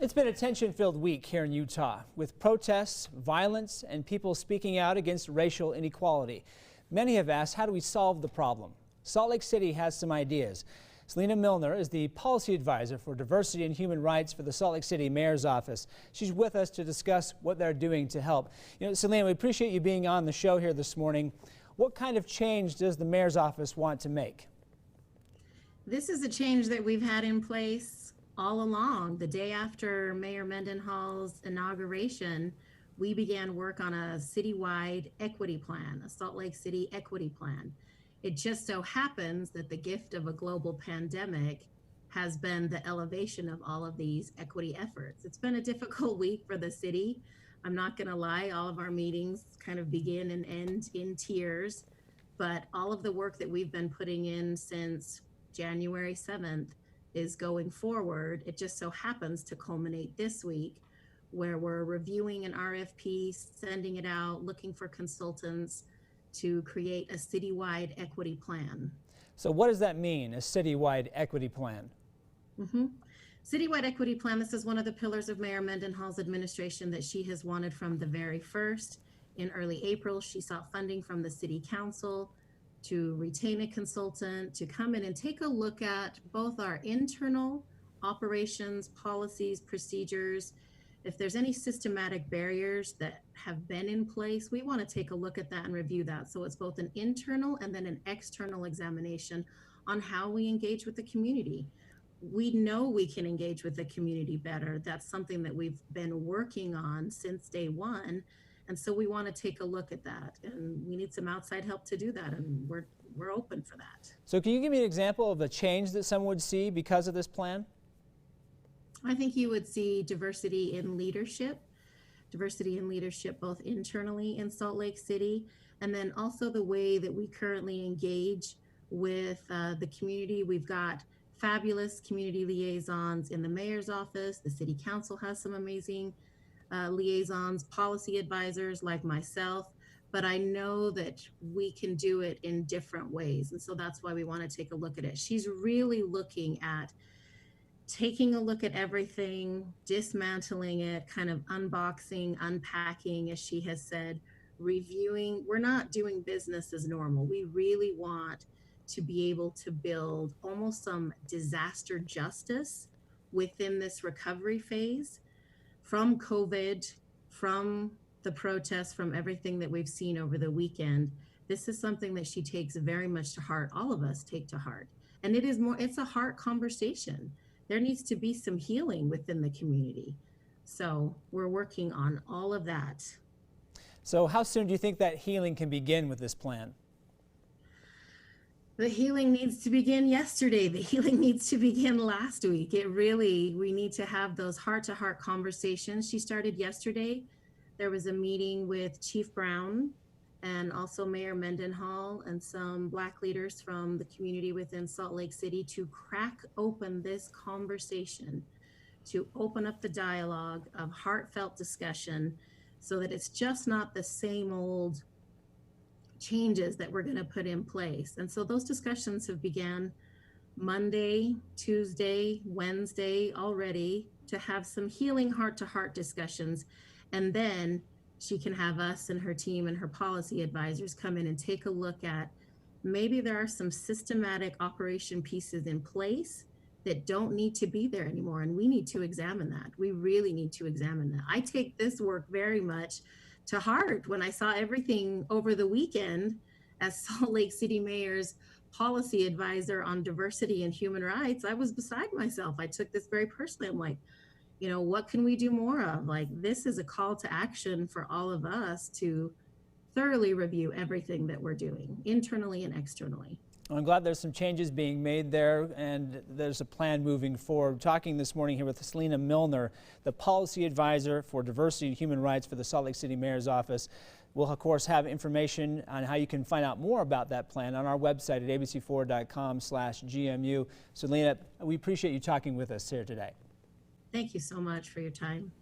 It's been a tension-filled week here in Utah, with protests, violence, and people speaking out against racial inequality. Many have asked, how do we solve the problem? Salt Lake City has some ideas. Selena Milner is the policy advisor for diversity and human rights for the Salt Lake City Mayor's office. She's with us to discuss what they're doing to help. Selena, we appreciate you being on the show here this morning. What kind of change does the Mayor's office want to make? This is a change that we've had in place all along. The day after Mayor Mendenhall's inauguration, we began work on a citywide equity plan, a Salt Lake City equity plan. It just so happens that the gift of a global pandemic has been the elevation of all of these equity efforts. It's been a difficult week for the city. I'm not going to lie, all of our meetings kind of begin and end in tears, but all of the work that we've been putting in since January 7th is going forward. It just so happens to culminate this week where we're reviewing an RFP, sending it out, looking for consultants to create a citywide equity plan. So what does that mean, a citywide equity plan? Citywide equity plan, this is one of the pillars of Mayor Mendenhall's administration that she has wanted from the very first. In early April, she sought funding from the City Council to retain a consultant, to come in and take a look at both our internal operations, policies, procedures. If there's any systematic barriers that have been in place, we want to take a look at that and review that. So it's both an internal and then an external examination on how we engage with the community. We know we can engage with the community better. That's something that we've been working on since day one. And so we want to take a look at that, and we need some outside help to do that, and we're open for that. So can you give me an example of a change that someone would see because of this plan? I think you would see diversity in leadership both internally in Salt Lake City, and then also the way that we currently engage with the community. We've got fabulous community liaisons in the mayor's office. The city council has some amazing liaisons, policy advisors like myself, but I know that we can do it in different ways. And so that's why we want to take a look at it. She's really looking at taking a look at everything, dismantling it, kind of unboxing, unpacking, as she has said, reviewing. We're not doing business as normal. We really want to be able to build almost some disaster justice within this recovery phase. From COVID, from the protests, from everything that we've seen over the weekend, this is something that she takes very much to heart. All of us take to heart. And it's a heart conversation. There needs to be some healing within the community. So we're working on all of that. So how soon do you think that healing can begin with this plan? The healing needs to begin yesterday. The healing needs to begin last week. We need to have those heart-to-heart conversations. She started yesterday. There was a meeting with Chief Brown and also Mayor Mendenhall and some Black leaders from the community within Salt Lake City to crack open this conversation, to open up the dialogue of heartfelt discussion so that it's just not the same old changes that we're going to put in place. And so those discussions have began Monday, Tuesday, Wednesday already, to have some healing heart-to-heart discussions. And then she can have us and her team and her policy advisors come in and take a look at maybe there are some systematic operation pieces in place that don't need to be there anymore. And we need to examine that. We really need to examine that. I take this work very much to heart. When I saw everything over the weekend as Salt Lake City Mayor's policy advisor on diversity and human rights, I was beside myself. I took this very personally. I'm like, what can we do more of? Like, this is a call to action for all of us to thoroughly review everything that we're doing, internally and externally. I'm glad there's some changes being made there, and there's a plan moving forward. Talking this morning here with Selena Milner, the policy advisor for diversity and human rights for the Salt Lake City Mayor's office. We'll, of course, have information on how you can find out more about that plan on our website at abc4.com/GMU. Selena, we appreciate you talking with us here today. Thank you so much for your time.